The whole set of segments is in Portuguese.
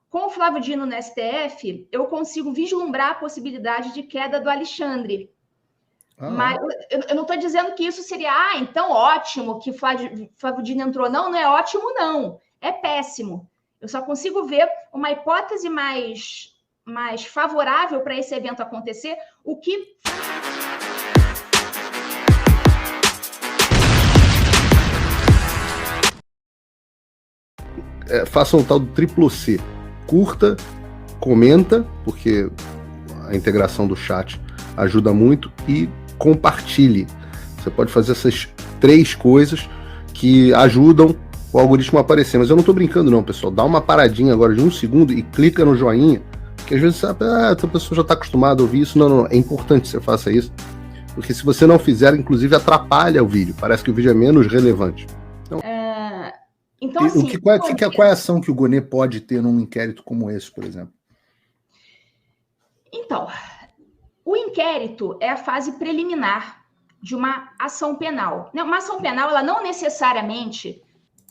Com o Flávio Dino no STF, eu consigo vislumbrar a possibilidade de queda do Alexandre. Mas eu não estou dizendo que isso seria, então ótimo que Flávio Dino entrou. Não é ótimo, não. É péssimo. Eu só consigo ver uma hipótese mais favorável para esse evento acontecer, o que... Faça um tal do triplo C. Curta, comenta, porque a integração do chat ajuda muito, e compartilhe. Você pode fazer essas 3 coisas que ajudam o algoritmo a aparecer. Mas eu não estou brincando não, pessoal. Dá uma paradinha agora de 1 segundo e clica no joinha, porque às vezes sabe, a pessoa já está acostumada a ouvir isso. Não, é importante que você faça isso, porque se você não fizer, inclusive atrapalha o vídeo. Parece que o vídeo é menos relevante. Então, assim, qual é a ação que o Gonê pode ter num inquérito como esse, por exemplo? Então, o inquérito é a fase preliminar de uma ação penal. Uma ação penal, ela não necessariamente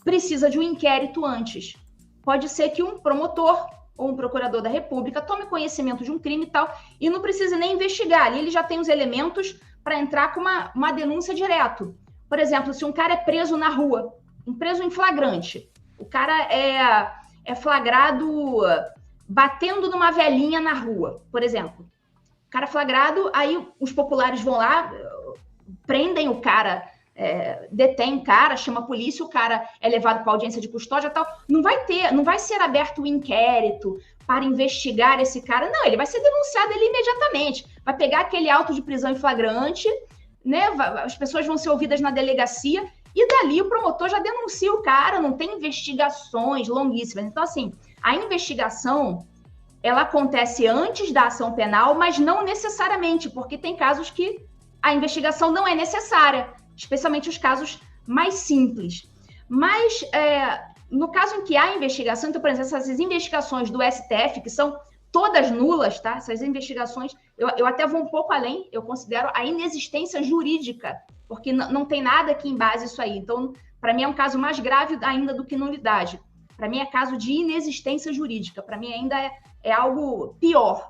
precisa de um inquérito antes. Pode ser que um promotor ou um procurador da República tome conhecimento de um crime e tal, e não precisa nem investigar. Ali ele já tem os elementos para entrar com uma denúncia direto. Por exemplo, se um cara é preso na rua, preso em flagrante, o cara é flagrado batendo numa velhinha na rua, por exemplo. O cara flagrado, aí os populares vão lá, prendem o cara, detém o cara, chama a polícia, o cara é levado para audiência de custódia e tal. Não vai ser aberto o inquérito para investigar esse cara, não, ele vai ser denunciado ali imediatamente. Vai pegar aquele auto de prisão em flagrante, né? As pessoas vão ser ouvidas na delegacia, e dali o promotor já denuncia o cara, não tem investigações longuíssimas. Então, assim, a investigação, ela acontece antes da ação penal, mas não necessariamente, porque tem casos que a investigação não é necessária, especialmente os casos mais simples. Mas, no caso em que há investigação, então, por exemplo, essas investigações do STF, que são todas nulas, tá? Essas investigações, eu até vou um pouco além, eu considero a inexistência jurídica, porque não tem nada que embase isso aí. Então, para mim, é um caso mais grave ainda do que nulidade. Para mim, é caso de inexistência jurídica. Para mim, ainda é algo pior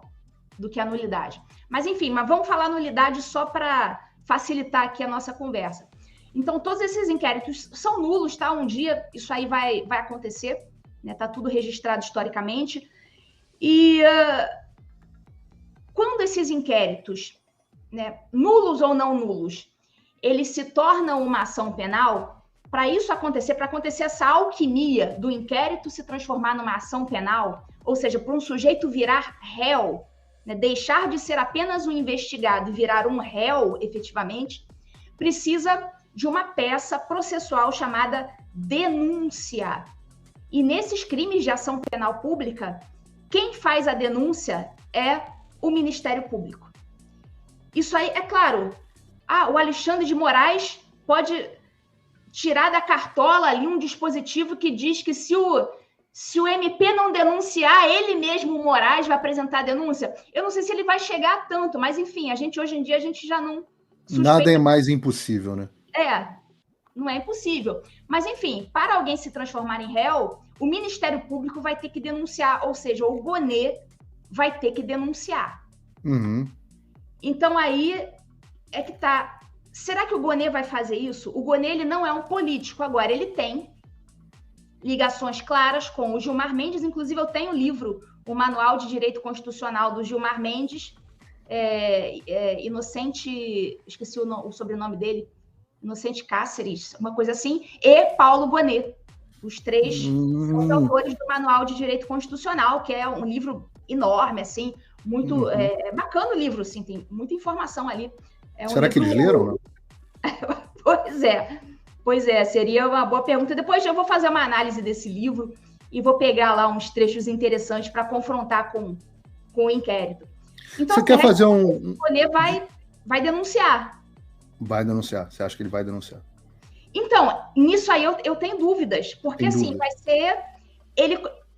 do que a nulidade. Mas, enfim, vamos falar nulidade só para facilitar aqui a nossa conversa. Então, todos esses inquéritos são nulos, tá? Um dia isso aí vai acontecer, né? Tá tudo registrado historicamente. E quando esses inquéritos, né, nulos ou não nulos, eles se tornam uma ação penal, para isso acontecer, para acontecer essa alquimia do inquérito se transformar numa ação penal, ou seja, para um sujeito virar réu, né, deixar de ser apenas um investigado e virar um réu, efetivamente, precisa de uma peça processual chamada denúncia. E nesses crimes de ação penal pública, quem faz a denúncia é o Ministério Público. Isso aí, é claro, o Alexandre de Moraes pode tirar da cartola ali um dispositivo que diz que se o MP não denunciar, ele mesmo, o Moraes, vai apresentar a denúncia. Eu não sei se ele vai chegar a tanto, mas enfim, hoje em dia a gente já não suspeita. Nada é mais impossível, né? Não é impossível. Mas enfim, para alguém se transformar em réu, o Ministério Público vai ter que denunciar, ou seja, o Gonê vai ter que denunciar. Uhum. Então aí é que tá. Será que o Gonê vai fazer isso? O Gonê, ele não é um político agora, ele tem ligações claras com o Gilmar Mendes, inclusive eu tenho o livro, o Manual de Direito Constitucional do Gilmar Mendes, Inocente, esqueci o sobrenome dele, Inocente Cáceres, uma coisa assim, e Paulo Gonê. Os 3 são os autores do Manual de Direito Constitucional, que é um livro enorme, assim, muito bacana o livro, assim, tem muita informação ali. Será que eles leram? Pois é, seria uma boa pergunta. Depois eu vou fazer uma análise desse livro e vou pegar lá uns trechos interessantes para confrontar com o inquérito. Então, você quer fazer o Gonê vai denunciar. Vai denunciar, você acha que ele vai denunciar? Então, nisso aí eu tenho dúvidas, porque assim, vai ser...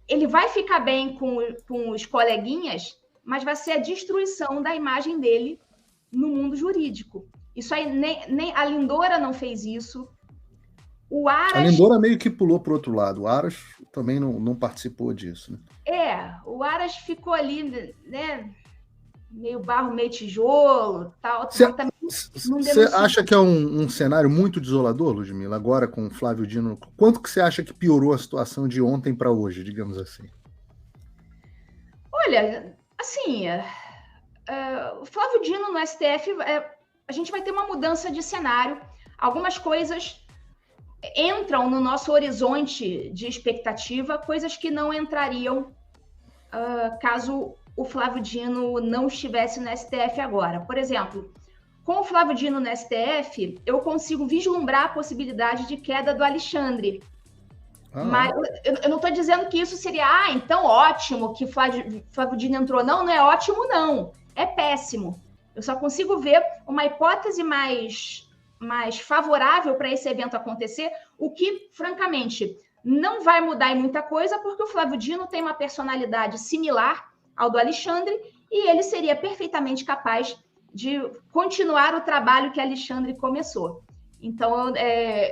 Ele vai ficar bem com os coleguinhas, mas vai ser a destruição da imagem dele no mundo jurídico. Isso aí, nem a Lindora não fez isso, O Aras... A Lindora meio que pulou para o outro lado. O Aras também não participou disso, né? O Aras ficou ali, né? Meio barro, meio tijolo, tal. Você acha que é um cenário muito desolador, Ludmila, agora com o Flávio Dino? Quanto que você acha que piorou a situação de ontem para hoje, digamos assim? Olha, assim, o Flávio Dino no STF, a gente vai ter uma mudança de cenário. Algumas coisas entram no nosso horizonte de expectativa, coisas que não entrariam caso o Flávio Dino não estivesse no STF agora. Por exemplo, com o Flávio Dino no STF, eu consigo vislumbrar a possibilidade de queda do Alexandre. Mas eu não estou dizendo que isso seria, então ótimo que Flávio Dino entrou. Não é ótimo, não. É péssimo. Eu só consigo ver uma hipótese mais favorável para esse evento acontecer, o que, francamente, não vai mudar em muita coisa, porque o Flávio Dino tem uma personalidade similar ao do Alexandre, e ele seria perfeitamente capaz de continuar o trabalho que Alexandre começou. Então,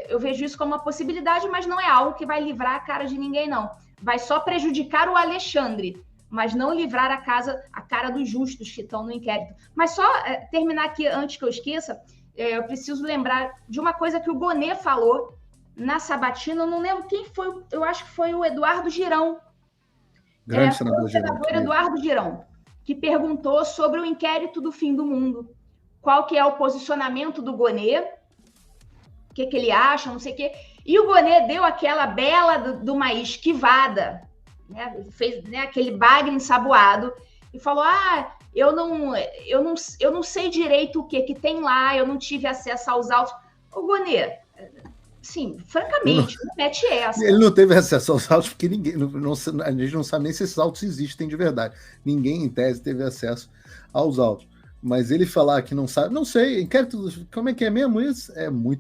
eu vejo isso como uma possibilidade, mas não é algo que vai livrar a cara de ninguém, não. Vai só prejudicar o Alexandre, mas não livrar a cara dos justos que estão no inquérito. Mas só terminar aqui, antes que eu esqueça, eu preciso lembrar de uma coisa que o Gonê falou na sabatina, eu não lembro quem foi, eu acho que foi o Eduardo Girão. Grande senador Girão. O senador Eduardo Girão, que perguntou sobre o inquérito do fim do mundo. Qual que é o posicionamento do Gonê, o que ele acha, não sei o quê. E o Gonê deu aquela bela de uma esquivada, né? Fez, né, aquele bagre ensaboado e falou, eu não sei direito o que tem lá, eu não tive acesso aos autos. O Gonê, sim, francamente, não mete essa. Ele não teve acesso aos autos porque ninguém, a gente não sabe nem se esses autos existem de verdade. Ninguém, em tese, teve acesso aos autos. Mas ele falar que não sabe, não sei, inquérito, como é que é mesmo isso?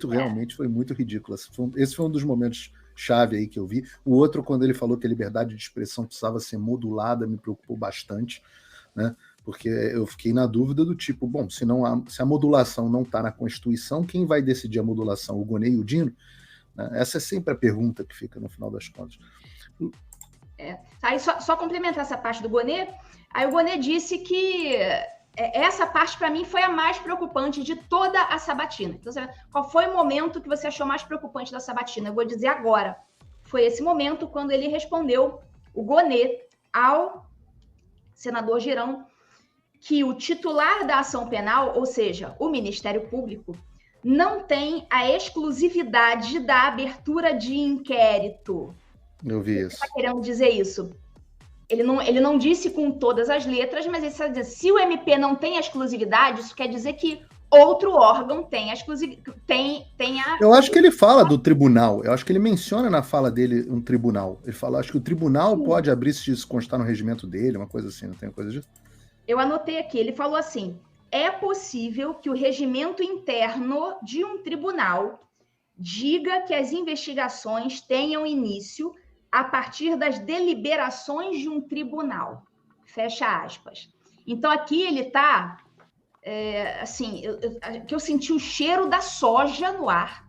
Realmente foi muito ridículo. Esse foi um dos momentos chave aí que eu vi. O outro, quando ele falou que a liberdade de expressão precisava ser modulada, me preocupou bastante, né? Porque eu fiquei na dúvida do tipo, bom, se a modulação não está na Constituição, quem vai decidir a modulação? O Gonê e o Dino? Né? Essa é sempre a pergunta que fica no final das contas. Aí só complementar essa parte do Gonê, aí o Gonê disse que essa parte, para mim, foi a mais preocupante de toda a sabatina. Então, qual foi o momento que você achou mais preocupante da sabatina? Eu vou dizer agora. Foi esse momento quando ele respondeu, o Gonê, ao senador Girão, que o titular da ação penal, ou seja, o Ministério Público, não tem a exclusividade da abertura de inquérito. Eu vi isso. Ele está querendo dizer isso? Ele não disse com todas as letras, mas ele está dizendo, se o MP não tem a exclusividade, isso quer dizer que outro órgão tem a exclusividade. Eu acho que ele fala do tribunal. Eu acho que ele menciona na fala dele um tribunal. Ele fala, acho que o tribunal pode abrir se isso constar no regimento dele, uma coisa assim, não tem coisa disso? Eu anotei aqui, ele falou assim, é possível que o regimento interno de um tribunal diga que as investigações tenham início a partir das deliberações de um tribunal. Fecha aspas. Então, aqui ele está, que eu senti o cheiro da soja no ar,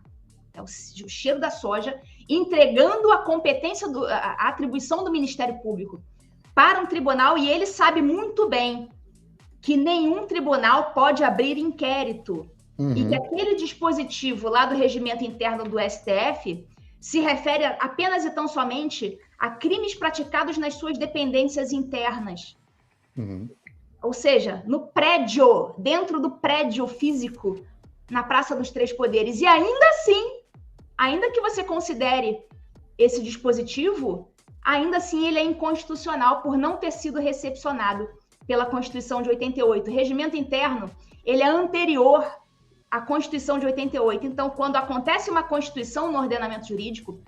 o cheiro da soja, entregando a competência, a atribuição do Ministério Público para um tribunal, e ele sabe muito bem que nenhum tribunal pode abrir inquérito, e que aquele dispositivo lá do regimento interno do STF se refere apenas e tão somente a crimes praticados nas suas dependências internas. Ou seja, no prédio, dentro do prédio físico, na Praça dos Três Poderes. E ainda assim, ainda que você considere esse dispositivo, ainda assim ele é inconstitucional por não ter sido recepcionado pela Constituição de 88. O regimento interno, ele é anterior à Constituição de 88. Então, quando acontece uma Constituição no ordenamento jurídico,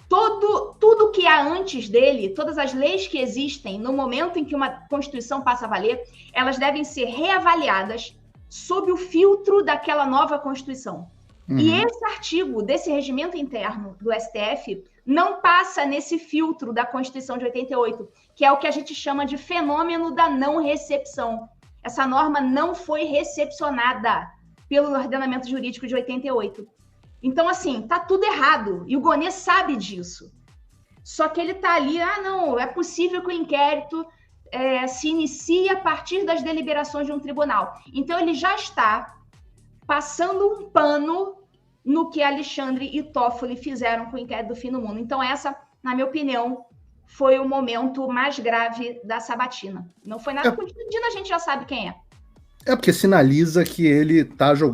tudo que há antes dele, todas as leis que existem no momento em que uma Constituição passa a valer, elas devem ser reavaliadas sob o filtro daquela nova Constituição. E esse artigo desse regimento interno do STF não passa nesse filtro da Constituição de 88, que é o que a gente chama de fenômeno da não recepção. Essa norma não foi recepcionada pelo ordenamento jurídico de 88. Então, assim, tá tudo errado. E o Gonê sabe disso. Só que ele tá ali, não, é possível que o inquérito se inicie a partir das deliberações de um tribunal. Então, ele já está passando um pano no que Alexandre e Toffoli fizeram com o inquérito do fim do mundo. Então, essa, na minha opinião, foi o momento mais grave da sabatina. Não foi nada com o Dino, a gente já sabe quem é. É porque sinaliza que ele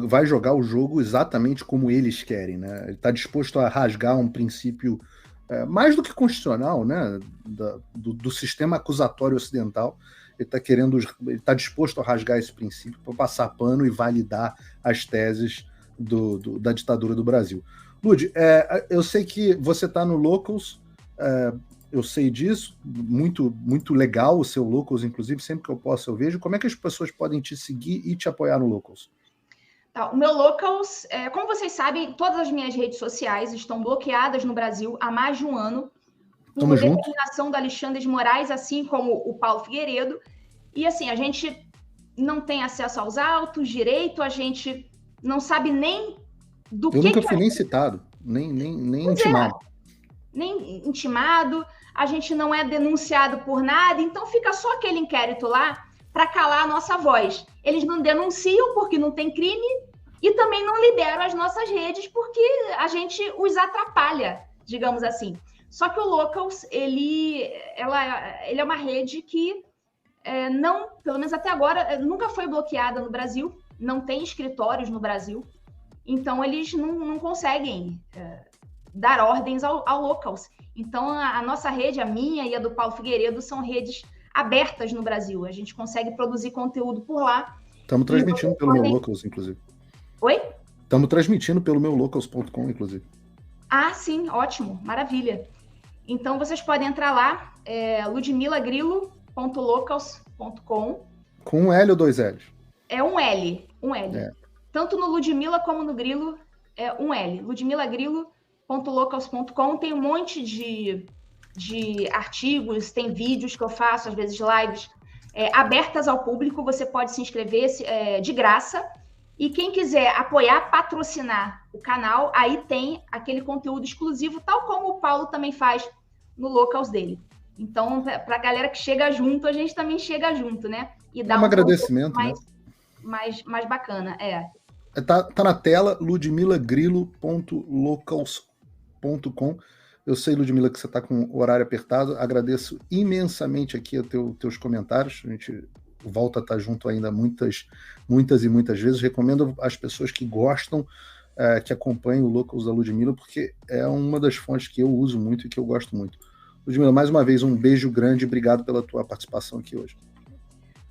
vai jogar o jogo exatamente como eles querem, né? Ele está disposto a rasgar um princípio mais do que constitucional, né? Do sistema acusatório ocidental. Ele está disposto a rasgar esse princípio para passar pano e validar as teses da ditadura do Brasil. Lud, eu sei que você está no Locals, eu sei disso, muito, muito legal o seu Locals, inclusive, sempre que eu posso eu vejo. Como é que as pessoas podem te seguir e te apoiar no Locals? Tá, o meu Locals, como vocês sabem, todas as minhas redes sociais estão bloqueadas no Brasil há mais de um ano, por determinação do Alexandre de Moraes, assim como o Paulo Figueiredo. E assim, a gente não tem acesso aos autos, direito, a gente não sabe nem do que... Eu nunca fui nem citado, nem intimado. Nem intimado, a gente não é denunciado por nada, então fica só aquele inquérito lá para calar a nossa voz. Eles não denunciam porque não tem crime e também não liberam as nossas redes porque a gente os atrapalha, digamos assim. Só que o Locals, ele é uma rede que não, pelo menos até agora, nunca foi bloqueada no Brasil, não tem escritórios no Brasil, então eles não conseguem dar ordens ao Locals. Então, a nossa rede, a minha e a do Paulo Figueiredo, são redes abertas no Brasil. A gente consegue produzir conteúdo por lá. Estamos transmitindo pelo meu Locals, inclusive. Oi? Estamos transmitindo pelo meu locals.com, inclusive. Ah, sim, ótimo, maravilha. Então, vocês podem entrar lá, ludmilagrilo.locals.com. Com um L ou dois L's? É um L. Tanto no Ludmila como no Grilo, é um L. ludmilagrilo.locals.com. Tem um monte de artigos, tem vídeos que eu faço, às vezes lives, abertas ao público. Você pode se inscrever de graça. E quem quiser apoiar, patrocinar o canal, aí tem aquele conteúdo exclusivo, tal como o Paulo também faz no Locals dele. Então, para a galera que chega junto, a gente também chega junto, né? E dá um agradecimento mais bacana, Tá na tela, ludmilagrilo.locals.com. Eu sei, Ludmila, que você está com o horário apertado. Agradeço imensamente aqui teus comentários. A gente volta a estar junto ainda muitas e muitas vezes. Recomendo às pessoas que gostam, que acompanhem o Locals da Ludmila, porque é uma das fontes que eu uso muito e que eu gosto muito. Ludmila, mais uma vez, um beijo grande e obrigado pela tua participação aqui hoje.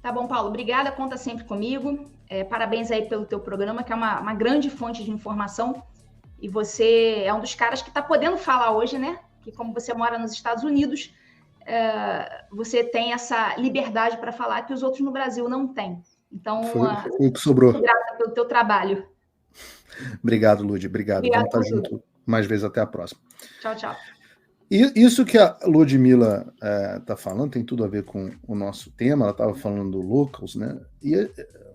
Tá bom, Paulo. Obrigada, conta sempre comigo. Parabéns aí pelo teu programa, que é uma grande fonte de informação. E você é um dos caras que está podendo falar hoje, né? Que como você mora nos Estados Unidos, você tem essa liberdade para falar que os outros no Brasil não têm. Então, foi o que sobrou. Muito grata pelo teu trabalho. Obrigado, Lud. Obrigado. Vamos estar junto mais vezes. Até a próxima. Tchau, tchau. E isso que a Ludmila está falando tem tudo a ver com o nosso tema. Ela estava falando do Locals, né? E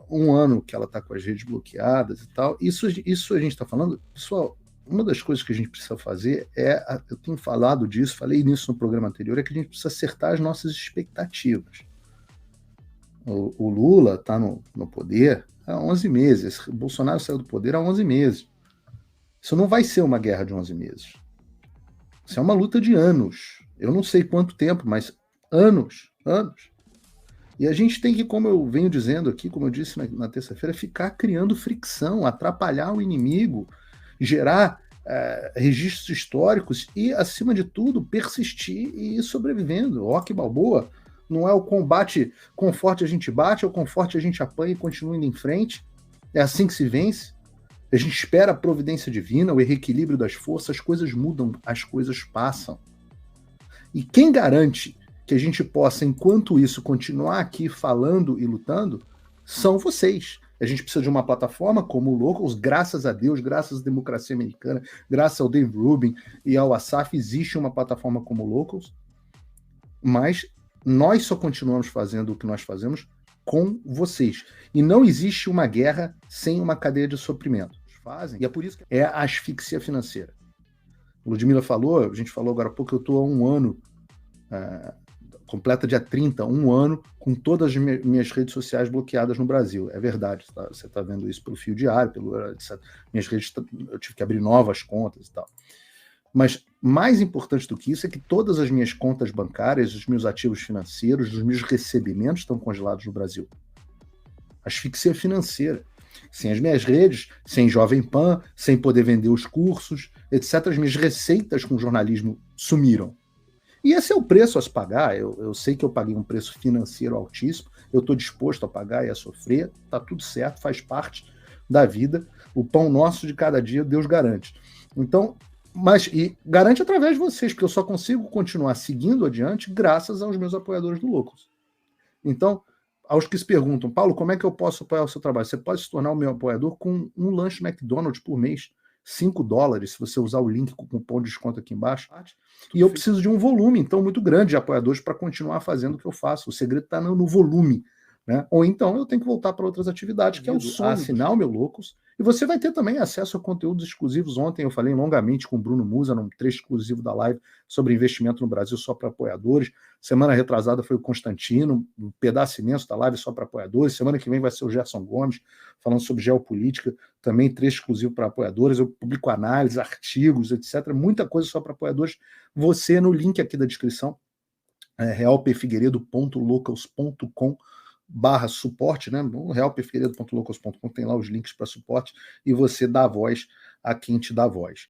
um ano que ela está com as redes bloqueadas e tal. Isso a gente está falando, pessoal. Uma das coisas que a gente precisa fazer eu tenho falado disso, falei nisso no programa anterior, é que a gente precisa acertar as nossas expectativas. O Lula está no poder há 11 meses, o Bolsonaro saiu do poder há 11 meses. Isso não vai ser uma guerra de 11 meses. Isso é uma luta de anos. Eu não sei quanto tempo, mas anos. E a gente tem que, como eu venho dizendo aqui, como eu disse na terça-feira, ficar criando fricção, atrapalhar o inimigo, gerar registros históricos e, acima de tudo, persistir e ir sobrevivendo. Rocky Balboa não é o combate com forte a gente bate, é o com forte a gente apanha e continua indo em frente. É assim que se vence. A gente espera a providência divina, o reequilíbrio das forças, as coisas mudam, as coisas passam. E quem garante que a gente possa, enquanto isso, continuar aqui falando e lutando, são vocês. A gente precisa de uma plataforma como o Locals, graças a Deus, graças à democracia americana, graças ao Dave Rubin e ao Asaf, existe uma plataforma como o Locals, mas nós só continuamos fazendo o que nós fazemos com vocês. E não existe uma guerra sem uma cadeia de suprimento. fazem, e é por isso que é a asfixia financeira. Ludmila falou, a gente falou agora há pouco, eu estou há um ano, completa dia 30, um ano, com todas as minhas redes sociais bloqueadas no Brasil. É verdade, tá? Você está vendo isso pelo Fio Diário, etc. Minhas redes, eu tive que abrir novas contas e tal. Mas mais importante do que isso é que todas as minhas contas bancárias, os meus ativos financeiros, os meus recebimentos estão congelados no Brasil. Asfixia financeira. Sem as minhas redes, sem Jovem Pan, sem poder vender os cursos, etc., as minhas receitas com jornalismo sumiram. E esse é o preço a se pagar. Eu sei que eu paguei um preço financeiro altíssimo, eu estou disposto a pagar e a sofrer, está tudo certo, faz parte da vida. O pão nosso de cada dia, Deus garante. Então, e garante através de vocês, porque eu só consigo continuar seguindo adiante graças aos meus apoiadores do Loucos. Então, aos que se perguntam, Paulo, como é que eu posso apoiar o seu trabalho? Você pode se tornar o meu apoiador com um lanche McDonald's por mês, $5, se você usar o link com o cupom de desconto aqui embaixo. E eu preciso de um volume, então, muito grande de apoiadores para continuar fazendo o que eu faço. O segredo está no volume. Né? Ou então eu tenho que voltar para outras atividades, que é o sonho, assinar o meu Loucos. E você vai ter também acesso a conteúdos exclusivos. Ontem eu falei longamente com o Bruno Musa, num trecho exclusivo da live, sobre investimento no Brasil só para apoiadores. Semana retrasada foi o Constantino, um pedaço imenso da live só para apoiadores. Semana que vem vai ser o Gerson Gomes, falando sobre geopolítica, também trecho exclusivo para apoiadores. Eu publico análise, artigos, etc. Muita coisa só para apoiadores. Você, no link aqui da descrição, realpfigueiredo.locals.com/suporte, né? realpfigueiredo.locals.com tem lá os links para suporte e você dá voz a quem te dá voz.